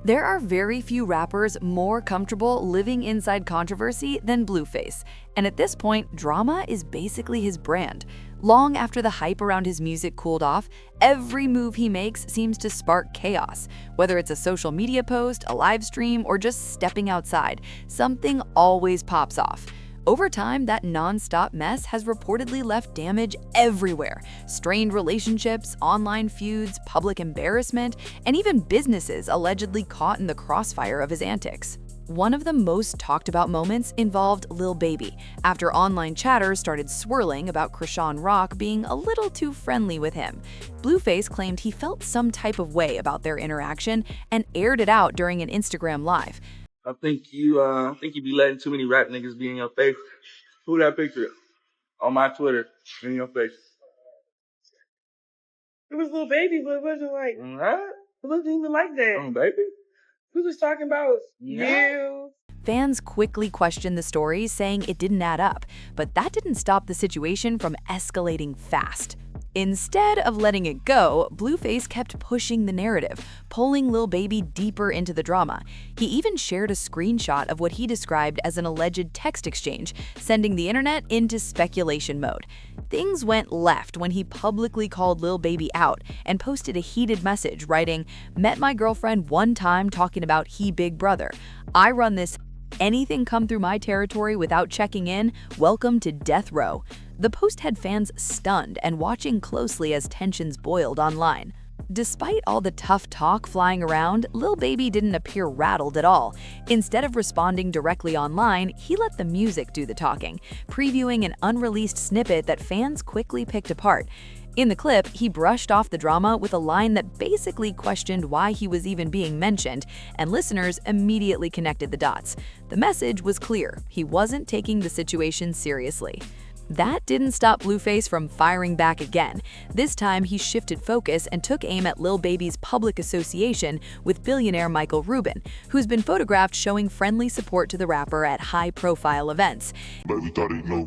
There are very few rappers more comfortable living inside controversy than Blueface, and at this point, drama is basically his brand. Long after the hype around his music cooled off, every move he makes seems to spark chaos. Whether it's a social media post, a live stream, or just stepping outside, something always pops off. Over time, that non-stop mess has reportedly left damage everywhere. Strained relationships, online feuds, public embarrassment, and even businesses allegedly caught in the crossfire of his antics. One of the most talked about moments involved Lil Baby, after online chatter started swirling about Chrisean Rock being a little too friendly with him. Blueface claimed he felt some type of way about their interaction and aired it out during an Instagram live. I think you be letting too many rap niggas be in your face. Who that picture on my Twitter in your face? It was Lil Baby, but it wasn't like, What? it wasn't even like that. Oh, baby. We was talking about Yeah. you. Fans quickly questioned the story, saying it didn't add up, but that didn't stop the situation from escalating fast. Instead of letting it go, Blueface kept pushing the narrative, pulling Lil Baby deeper into the drama. He even shared a screenshot of what he described as an alleged text exchange, sending the internet into speculation mode. Things went left when he publicly called Lil Baby out and posted a heated message writing, "Met my girlfriend one time talking about he big brother. I run this. Anything come through my territory without checking in, welcome to death row." The post had fans stunned and watching closely as tensions boiled online. Despite all the tough talk flying around, Lil Baby didn't appear rattled at all. Instead of responding directly online, he let the music do the talking, previewing an unreleased snippet that fans quickly picked apart. In the clip, he brushed off the drama with a line that basically questioned why he was even being mentioned, and listeners immediately connected the dots. The message was clear: he wasn't taking the situation seriously. That didn't stop Blueface from firing back again. This time, he shifted focus and took aim at Lil Baby's public association with billionaire Michael Rubin, who's been photographed showing friendly support to the rapper at high-profile events. But we thought he'd know.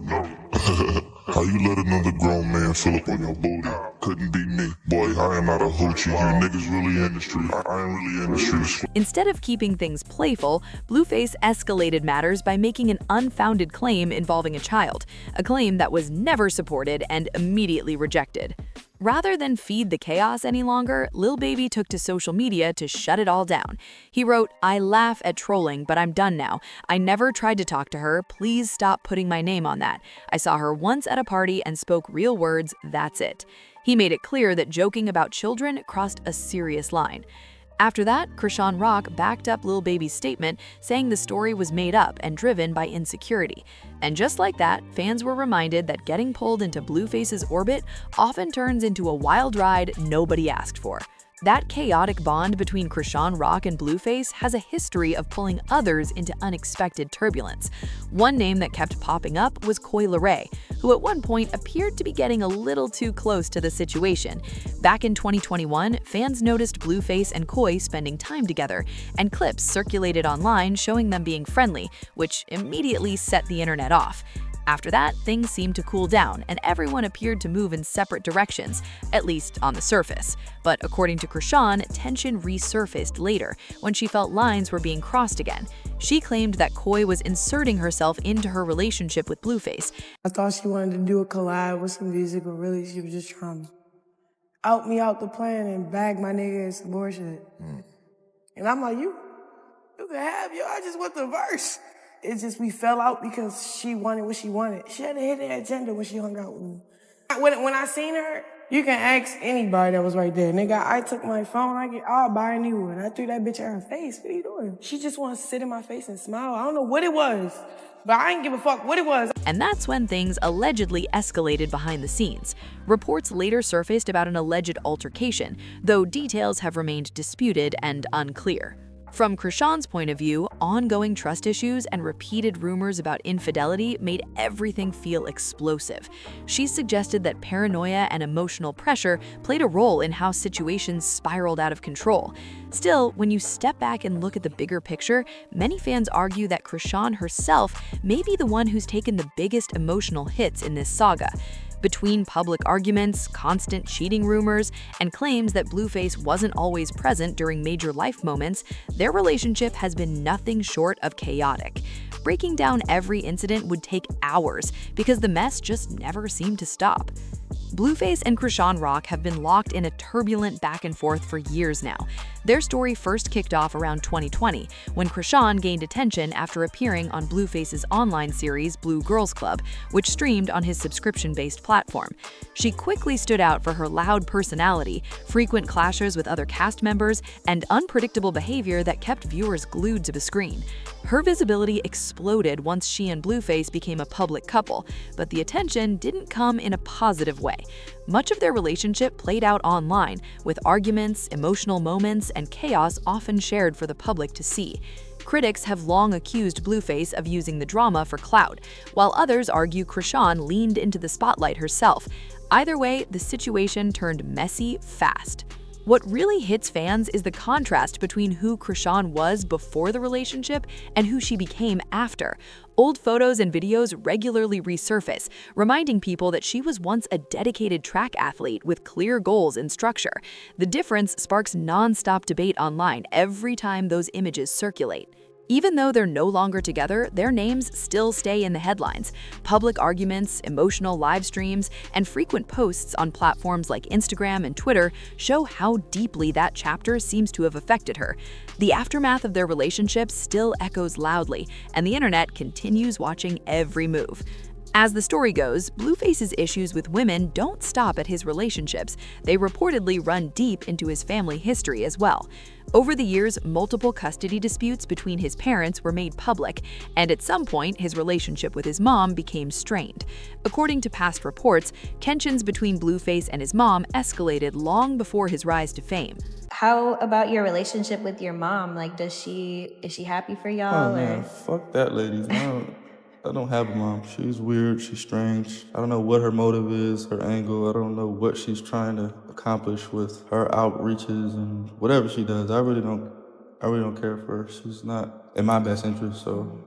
How you let another grown man fill up on your booty? Couldn't be me. Boy, I am not a hoochie. You niggas really in the street. I am really in the streets. Instead of keeping things playful, Blueface escalated matters by making an unfounded claim involving a child, a claim that was never supported and immediately rejected. Rather than feed the chaos any longer, Lil Baby took to social media to shut it all down. He wrote, "I laugh at trolling, but I'm done now. I never tried to talk to her. Please stop putting my name on that. I saw her once at a party and spoke real words. That's it." He made it clear that joking about children crossed a serious line. After that, Chrisean Rock backed up Lil Baby's statement, saying the story was made up and driven by insecurity. And just like that, fans were reminded that getting pulled into Blueface's orbit often turns into a wild ride nobody asked for. That chaotic bond between Chrisean Rock and Blueface has a history of pulling others into unexpected turbulence. One name that kept popping up was Coi Leray, who at one point appeared to be getting a little too close to the situation. Back in 2021, fans noticed Blueface and Coi spending time together, and clips circulated online showing them being friendly, which immediately set the internet off. After that, things seemed to cool down, and everyone appeared to move in separate directions, at least on the surface. But according to Chrisean, tension resurfaced later, when she felt lines were being crossed again. She claimed that Coi was inserting herself into her relationship with Blueface. I thought she wanted to do a collab with some music, but really she was just trying to out me out the plan and bag my nigga and some bullshit. And I'm like, you can have yo, I just want the verse. It's just we fell out because she wanted what she wanted. She had a hidden agenda when she hung out with me. When I seen her, you can ask anybody that was right there. Nigga, I took my phone, I'll buy a new one. I threw that bitch at her face. What are you doing? She just wants to sit in my face and smile. I don't know what it was, but I didn't give a fuck what it was. And that's when things allegedly escalated behind the scenes. Reports later surfaced about an alleged altercation, though details have remained disputed and unclear. From Chrisean's point of view, ongoing trust issues and repeated rumors about infidelity made everything feel explosive. She suggested that paranoia and emotional pressure played a role in how situations spiraled out of control. Still, when you step back and look at the bigger picture, many fans argue that Chrisean herself may be the one who's taken the biggest emotional hits in this saga. Between public arguments, constant cheating rumors, and claims that Blueface wasn't always present during major life moments, their relationship has been nothing short of chaotic. Breaking down every incident would take hours because the mess just never seemed to stop. Blueface and Chrisean Rock have been locked in a turbulent back and forth for years now. Their story first kicked off around 2020, when Chrisean gained attention after appearing on Blueface's online series Blue Girls Club, which streamed on his subscription-based platform. She quickly stood out for her loud personality, frequent clashes with other cast members, and unpredictable behavior that kept viewers glued to the screen. Her visibility exploded once she and Blueface became a public couple, but the attention didn't come in a positive way. Much of their relationship played out online, with arguments, emotional moments, and chaos often shared for the public to see. Critics have long accused Blueface of using the drama for clout, while others argue Chrisean leaned into the spotlight herself. Either way, the situation turned messy fast. What really hits fans is the contrast between who Chrisean was before the relationship and who she became after. Old photos and videos regularly resurface, reminding people that she was once a dedicated track athlete with clear goals and structure. The difference sparks non-stop debate online every time those images circulate. Even though they're no longer together, their names still stay in the headlines. Public arguments, emotional live streams, and frequent posts on platforms like Instagram and Twitter show how deeply that chapter seems to have affected her. The aftermath of their relationship still echoes loudly, and the internet continues watching every move. As the story goes, Blueface's issues with women don't stop at his relationships. They reportedly run deep into his family history as well. Over the years, multiple custody disputes between his parents were made public, and at some point, his relationship with his mom became strained. According to past reports, tensions between Blueface and his mom escalated long before his rise to fame. How about your relationship with your mom? Like, is she happy for y'all? Oh man, fuck that lady. I don't have a mom. She's weird, she's strange. I don't know what her motive is, her angle. I don't know what she's trying to accomplish with her outreaches and whatever she does. I really don't care for her. She's not in my best interest, so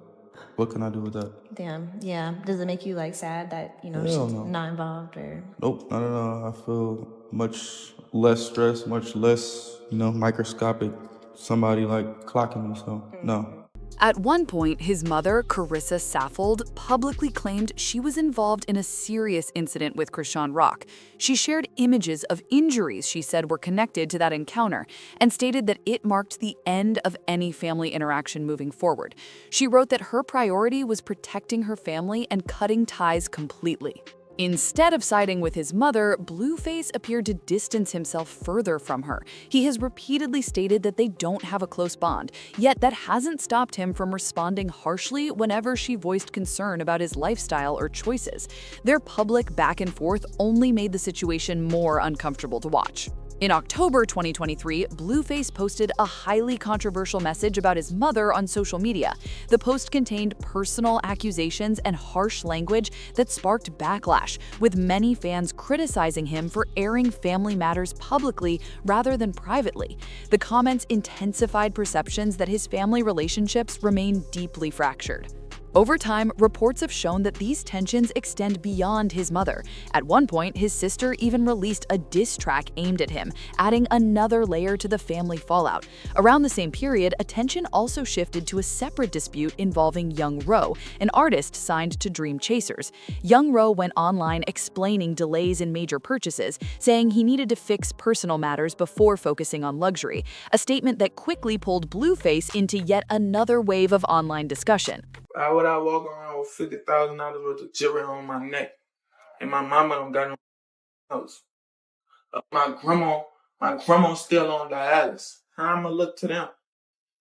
what can I do with that? Damn, yeah. Does it make you like sad that, she's not involved or? Nope, not at all. I feel much less stressed, much less, microscopic. Somebody like clocking me, so no. At one point, his mother, Carissa Saffold, publicly claimed she was involved in a serious incident with Chrisean Rock. She shared images of injuries she said were connected to that encounter and stated that it marked the end of any family interaction moving forward. She wrote that her priority was protecting her family and cutting ties completely. Instead of siding with his mother, Blueface appeared to distance himself further from her. He has repeatedly stated that they don't have a close bond, yet that hasn't stopped him from responding harshly whenever she voiced concern about his lifestyle or choices. Their public back and forth only made the situation more uncomfortable to watch. In October 2023, Blueface posted a highly controversial message about his mother on social media. The post contained personal accusations and harsh language that sparked backlash, with many fans criticizing him for airing family matters publicly rather than privately. The comments intensified perceptions that his family relationships remain deeply fractured. Over time, reports have shown that these tensions extend beyond his mother. At one point, his sister even released a diss track aimed at him, adding another layer to the family fallout. Around the same period, attention also shifted to a separate dispute involving Young Ro, an artist signed to Dream Chasers. Young Ro went online explaining delays in major purchases, saying he needed to fix personal matters before focusing on luxury, a statement that quickly pulled Blueface into yet another wave of online discussion. Why would I walk around with $50,000 worth of jewelry on my neck, and my mama don't got no house? My grandma's still on dialysis. How I'ma look to them?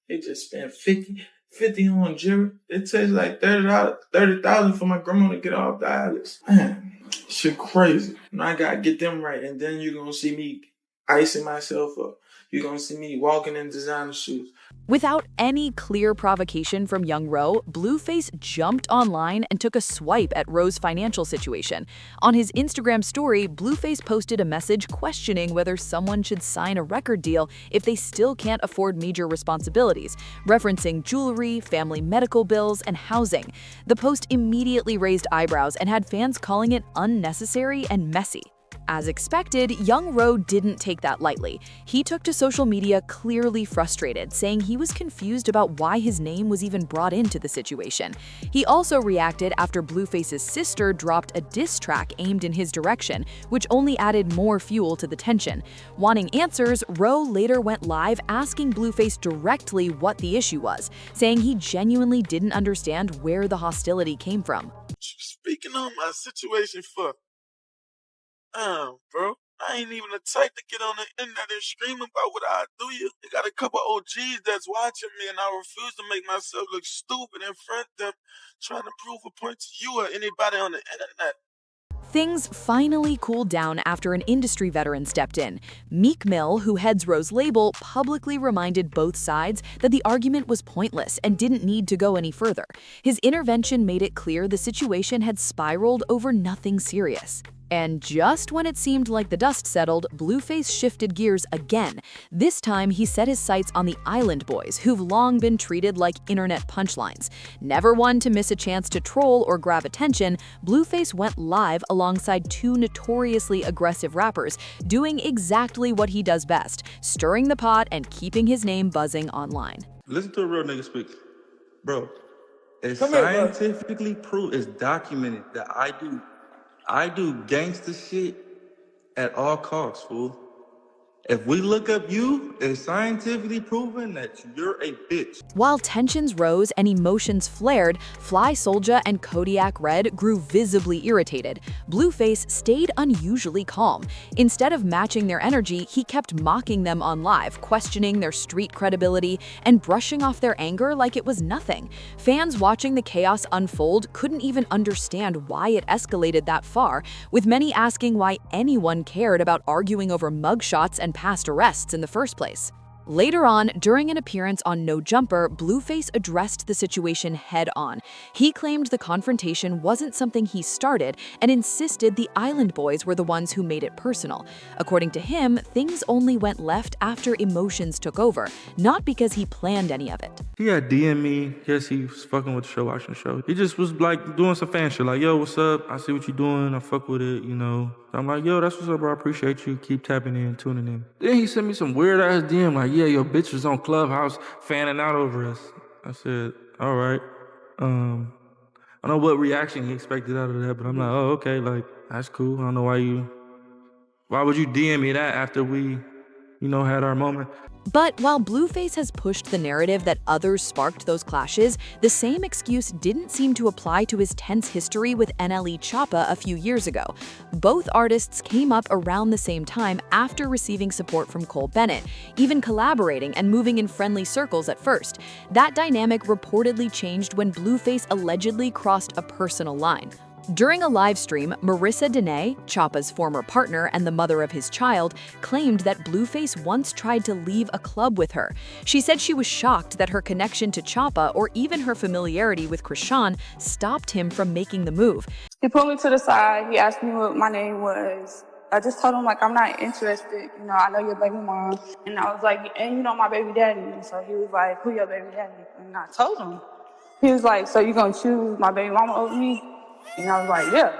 They just spent $50 on jewelry. It takes like $30,000 for my grandma to get off dialysis. Man, shit crazy. And I gotta get them right, and then you're gonna see me icing myself up. You're gonna see me walking in designer shoes. Without any clear provocation from young Ro, Blueface jumped online and took a swipe at Ro's financial situation. On his Instagram story, Blueface posted a message questioning whether someone should sign a record deal if they still can't afford major responsibilities, referencing jewelry, family medical bills, and housing. The post immediately raised eyebrows and had fans calling it unnecessary and messy. As expected, young Ro didn't take that lightly. He took to social media clearly frustrated, saying he was confused about why his name was even brought into the situation. He also reacted after Blueface's sister dropped a diss track aimed in his direction, which only added more fuel to the tension. Wanting answers, Ro later went live asking Blueface directly what the issue was, saying he genuinely didn't understand where the hostility came from. Speaking on my situation for bro. I ain't even the type to get on the internet and scream about what I do you. You got a couple OGs that's watching me and I refuse to make myself look stupid in front of them trying to prove a point to you or anybody on the internet. Things finally cooled down after an industry veteran stepped in. Meek Mill, who heads Ro's label, publicly reminded both sides that the argument was pointless and didn't need to go any further. His intervention made it clear the situation had spiraled over nothing serious. And just when it seemed like the dust settled, Blueface shifted gears again. This time, he set his sights on the Island Boys, who've long been treated like internet punchlines. Never one to miss a chance to troll or grab attention, Blueface went live alongside two notoriously aggressive rappers, doing exactly what he does best, stirring the pot and keeping his name buzzing online. Listen to a real nigga speak. Bro, it's Come here, bro. scientifically proved, it's documented that I do gangster shit at all costs, fool. If we look up you, it's scientifically proven that you're a bitch. While tensions rose and emotions flared, Fly Soulja and Kodiak Red grew visibly irritated. Blueface stayed unusually calm. Instead of matching their energy, he kept mocking them on live, questioning their street credibility and brushing off their anger like it was nothing. Fans watching the chaos unfold couldn't even understand why it escalated that far, with many asking why anyone cared about arguing over mugshots and past arrests in the first place. Later on, during an appearance on No Jumper, Blueface addressed the situation head-on. He claimed the confrontation wasn't something he started and insisted the Island Boys were the ones who made it personal. According to him, things only went left after emotions took over, not because he planned any of it. He had DM me. Yes, he was fucking with the show, watching the show. He just was like doing some fan shit, like, yo, what's up? I see what you're doing. I fuck with it, you know. So I'm like, yo, that's what's up, bro. I appreciate you. Keep tapping in, tuning in. Then he sent me some weird ass DM, like, yeah, your bitch was on Clubhouse fanning out over us. I said, all right. I don't know what reaction he expected out of that, but I'm like, oh, okay, like, that's cool. I don't know why would you DM me that after we, had our moment? But while Blueface has pushed the narrative that others sparked those clashes, the same excuse didn't seem to apply to his tense history with NLE Choppa a few years ago. Both artists came up around the same time after receiving support from Cole Bennett, even collaborating and moving in friendly circles at first. That dynamic reportedly changed when Blueface allegedly crossed a personal line. During a live stream, Marissa Dene, Choppa's former partner and the mother of his child, claimed that Blueface once tried to leave a club with her. She said she was shocked that her connection to Choppa or even her familiarity with Chrisean stopped him from making the move. He pulled me to the side. He asked me what my name was. I just told him, I'm not interested. I know your baby mom. And I was like, and you know my baby daddy. And so he was like, who your baby daddy? And I told him. He was like, so you gonna choose my baby mama over me? And I was like, yeah.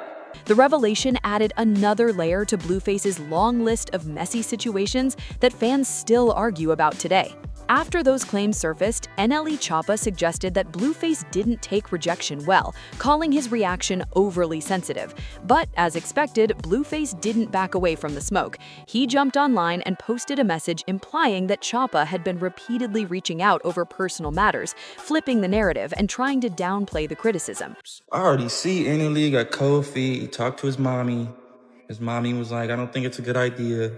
The revelation added another layer to Blueface's long list of messy situations that fans still argue about today. After those claims surfaced, NLE Choppa suggested that Blueface didn't take rejection well, calling his reaction overly sensitive. But as expected, Blueface didn't back away from the smoke. He jumped online and posted a message implying that Choppa had been repeatedly reaching out over personal matters, flipping the narrative and trying to downplay the criticism. I already see NLE got cold feet. He talked to his mommy. His mommy was like, I don't think it's a good idea.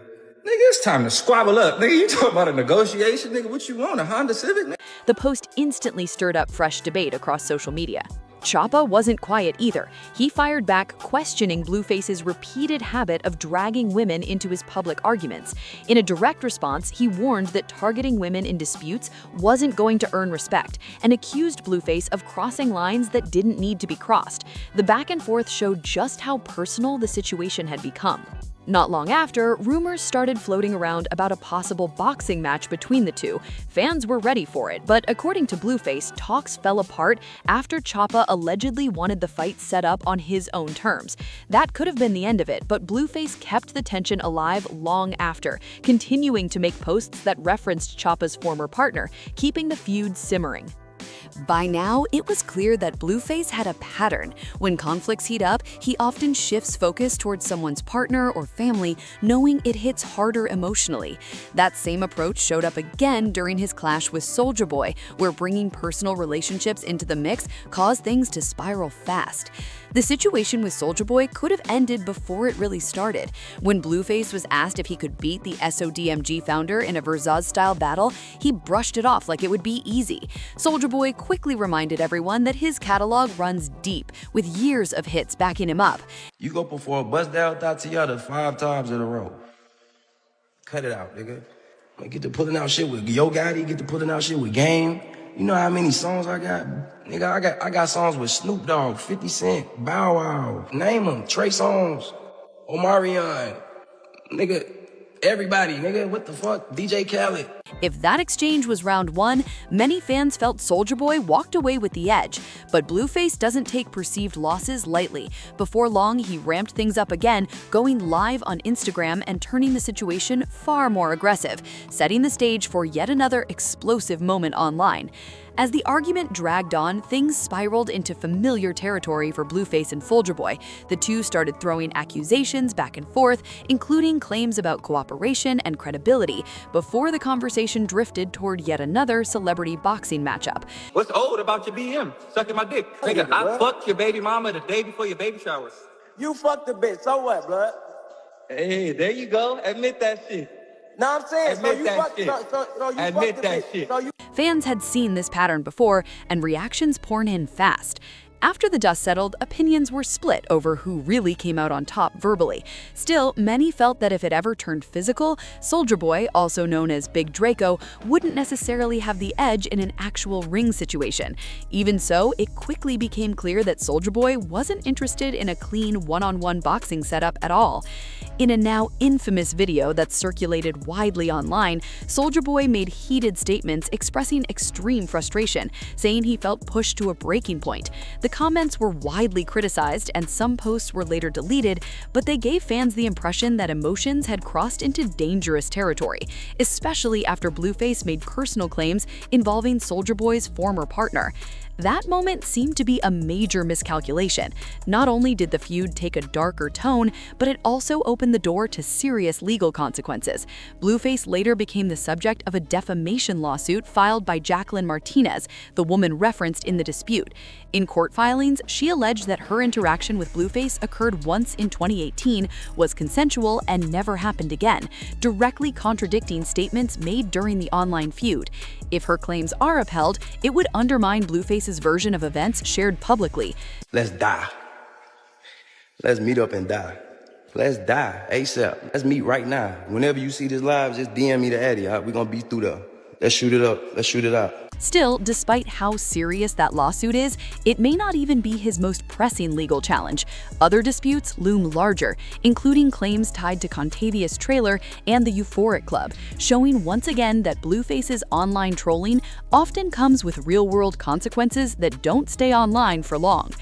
Nigga, it's time to squabble up. Nigga, you talking about a negotiation? Nigga, what you want, a Honda Civic? Nigga? The post instantly stirred up fresh debate across social media. Choppa wasn't quiet either. He fired back, questioning Blueface's repeated habit of dragging women into his public arguments. In a direct response, he warned that targeting women in disputes wasn't going to earn respect, and accused Blueface of crossing lines that didn't need to be crossed. The back and forth showed just how personal the situation had become. Not long after, rumors started floating around about a possible boxing match between the two. Fans were ready for it, but according to Blueface, talks fell apart after Choppa allegedly wanted the fight set up on his own terms. That could have been the end of it, but Blueface kept the tension alive long after, continuing to make posts that referenced Choppa's former partner, keeping the feud simmering. By now, it was clear that Blueface had a pattern. When conflicts heat up, he often shifts focus towards someone's partner or family, knowing it hits harder emotionally. That same approach showed up again during his clash with Soulja Boy, where bringing personal relationships into the mix caused things to spiral fast. The situation with Soulja Boy could have ended before it really started. When Blueface was asked if he could beat the SODMG founder in a Verzuz-style battle, he brushed it off like it would be easy. Soulja Boy quickly reminded everyone that his catalog runs deep, with years of hits backing him up. You go perform Bust Down Tatiana 5 times in a row. Cut it out, nigga. I get to pulling out shit with Yo Gotti, get to pulling out shit with Game. You know how many songs I got? Nigga, I got songs with Snoop Dogg, 50 Cent, Bow Wow, name them, Trey Songz, Omarion, nigga, everybody, nigga, what the fuck, DJ Khaled. If that exchange was round one, many fans felt Soulja Boy walked away with the edge. But Blueface doesn't take perceived losses lightly. Before long, he ramped things up again, going live on Instagram and turning the situation far more aggressive, setting the stage for yet another explosive moment online. As the argument dragged on, things spiraled into familiar territory for Blueface and Soulja Boy. The two started throwing accusations back and forth, including claims about cooperation and credibility, before the conversation drifted toward yet another celebrity boxing matchup. What's old about your BM? Sucking my dick. Nigga, I fucked your baby mama the day before your baby showers. You fucked the bitch, so what, blood? Hey, there you go. Admit that shit. No, I'm saying, Admit that shit. So you Admit fucked the that bitch. shit. So you Fans had seen this pattern before, and reactions poured in fast. After the dust settled, opinions were split over who really came out on top verbally. Still, many felt that if it ever turned physical, Soulja Boy, also known as Big Draco, wouldn't necessarily have the edge in an actual ring situation. Even so, it quickly became clear that Soulja Boy wasn't interested in a clean one-on-one boxing setup at all. In a now infamous video that circulated widely online, Soulja Boy made heated statements expressing extreme frustration, saying he felt pushed to a breaking point. The comments were widely criticized and some posts were later deleted, but they gave fans the impression that emotions had crossed into dangerous territory, especially after Blueface made personal claims involving Soulja Boy's former partner. That moment seemed to be a major miscalculation. Not only did the feud take a darker tone, but it also opened the door to serious legal consequences. Blueface later became the subject of a defamation lawsuit filed by Jacqueline Martinez, the woman referenced in the dispute. In court filings, she alleged that her interaction with Blueface occurred once in 2018, was consensual, and never happened again, directly contradicting statements made during the online feud. If her claims are upheld, it would undermine Blueface's version of events shared publicly. Let's die. Let's meet up and die. Let's die ASAP. Let's meet right now. Whenever you see this live, just DM me the Addy. We're gonna be through there. Let's shoot it up. Let's shoot it out. Still, despite how serious that lawsuit is, it may not even be his most pressing legal challenge. Other disputes loom larger, including claims tied to Contavious Trailer and the Euphoric Club, showing once again that Blueface's online trolling often comes with real-world consequences that don't stay online for long.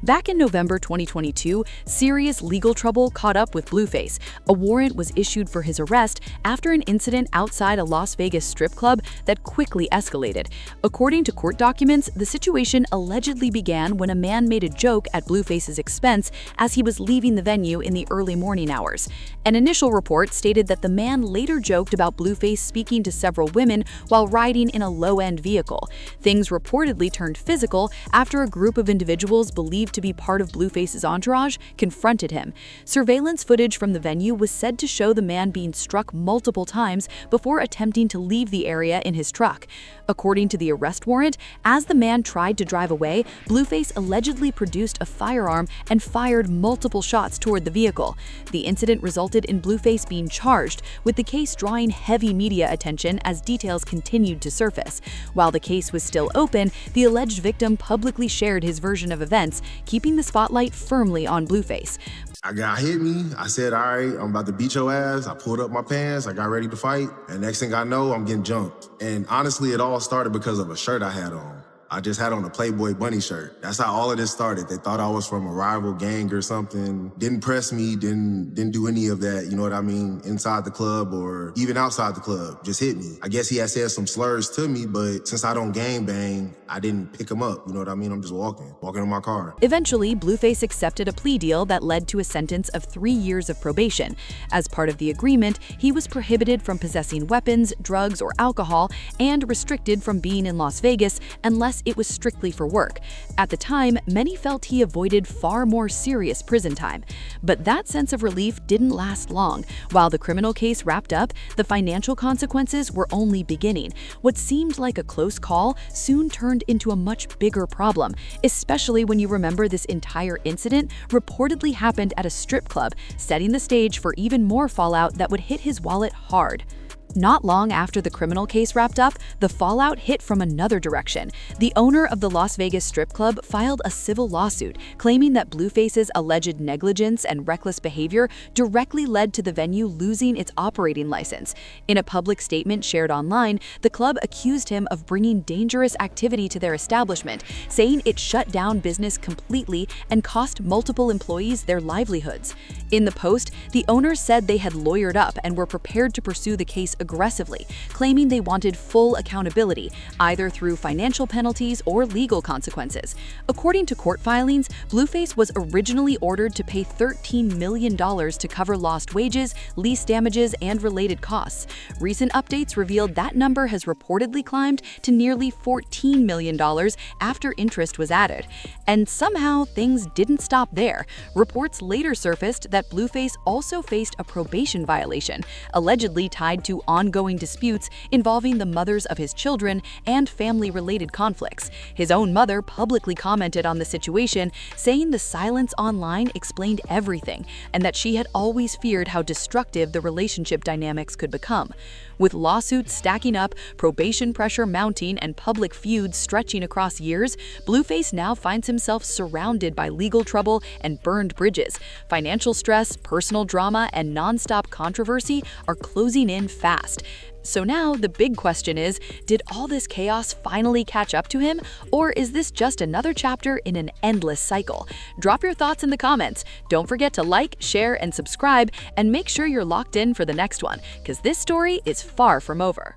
Back in November 2022, serious legal trouble caught up with Blueface. A warrant was issued for his arrest after an incident outside a Las Vegas strip club that quickly escalated. According to court documents, the situation allegedly began when a man made a joke at Blueface's expense as he was leaving the venue in the early morning hours. An initial report stated that the man later joked about Blueface speaking to several women while riding in a low-end vehicle. Things reportedly turned physical after a group of individuals believed believed to be part of Blueface's entourage, confronted him. Surveillance footage from the venue was said to show the man being struck multiple times before attempting to leave the area in his truck. According to the arrest warrant, as the man tried to drive away, Blueface allegedly produced a firearm and fired multiple shots toward the vehicle. The incident resulted in Blueface being charged, with the case drawing heavy media attention as details continued to surface. While the case was still open, the alleged victim publicly shared his version of events, keeping the spotlight firmly on Blueface. A guy hit me. I said, all right, I'm about to beat your ass. I pulled up my pants. I got ready to fight. And next thing I know, I'm getting jumped. And honestly, it all started because of a shirt I had on. I just had on a Playboy bunny shirt. That's how all of this started. They thought I was from a rival gang or something. Didn't press me, didn't do any of that, you know what I mean, inside the club or even outside the club. Just hit me. I guess he had said some slurs to me, but since I don't gang bang, I didn't pick him up, you know what I mean? I'm just walking in my car. Eventually, Blueface accepted a plea deal that led to a sentence of 3 years of probation. As part of the agreement, he was prohibited from possessing weapons, drugs, or alcohol, and restricted from being in Las Vegas unless it was strictly for work. At the time, many felt he avoided far more serious prison time. But that sense of relief didn't last long. While the criminal case wrapped up, the financial consequences were only beginning. What seemed like a close call soon turned into a much bigger problem, especially when you remember this entire incident reportedly happened at a strip club, setting the stage for even more fallout that would hit his wallet hard. Not long after the criminal case wrapped up, the fallout hit from another direction. The owner of the Las Vegas strip club filed a civil lawsuit claiming that Blueface's alleged negligence and reckless behavior directly led to the venue losing its operating license. In a public statement shared online, the club accused him of bringing dangerous activity to their establishment, saying it shut down business completely and cost multiple employees their livelihoods. In the post, the owners said they had lawyered up and were prepared to pursue the case aggressively, claiming they wanted full accountability, either through financial penalties or legal consequences. According to court filings, Blueface was originally ordered to pay $13 million to cover lost wages, lease damages, and related costs. Recent updates revealed that number has reportedly climbed to nearly $14 million after interest was added. And somehow, things didn't stop there. Reports later surfaced that Blueface also faced a probation violation, allegedly tied to ongoing disputes involving the mothers of his children and family-related conflicts. His own mother publicly commented on the situation, saying the silence online explained everything, and that she had always feared how destructive the relationship dynamics could become. With lawsuits stacking up, probation pressure mounting, and public feuds stretching across years, Blueface now finds himself surrounded by legal trouble and burned bridges. Financial stress, personal drama, and non-stop controversy are closing in fast. So now the big question is, did all this chaos finally catch up to him, or is this just another chapter in an endless cycle? Drop your thoughts in the comments. Don't forget to like, share, and subscribe, and make sure you're locked in for the next one, because this story is far from over.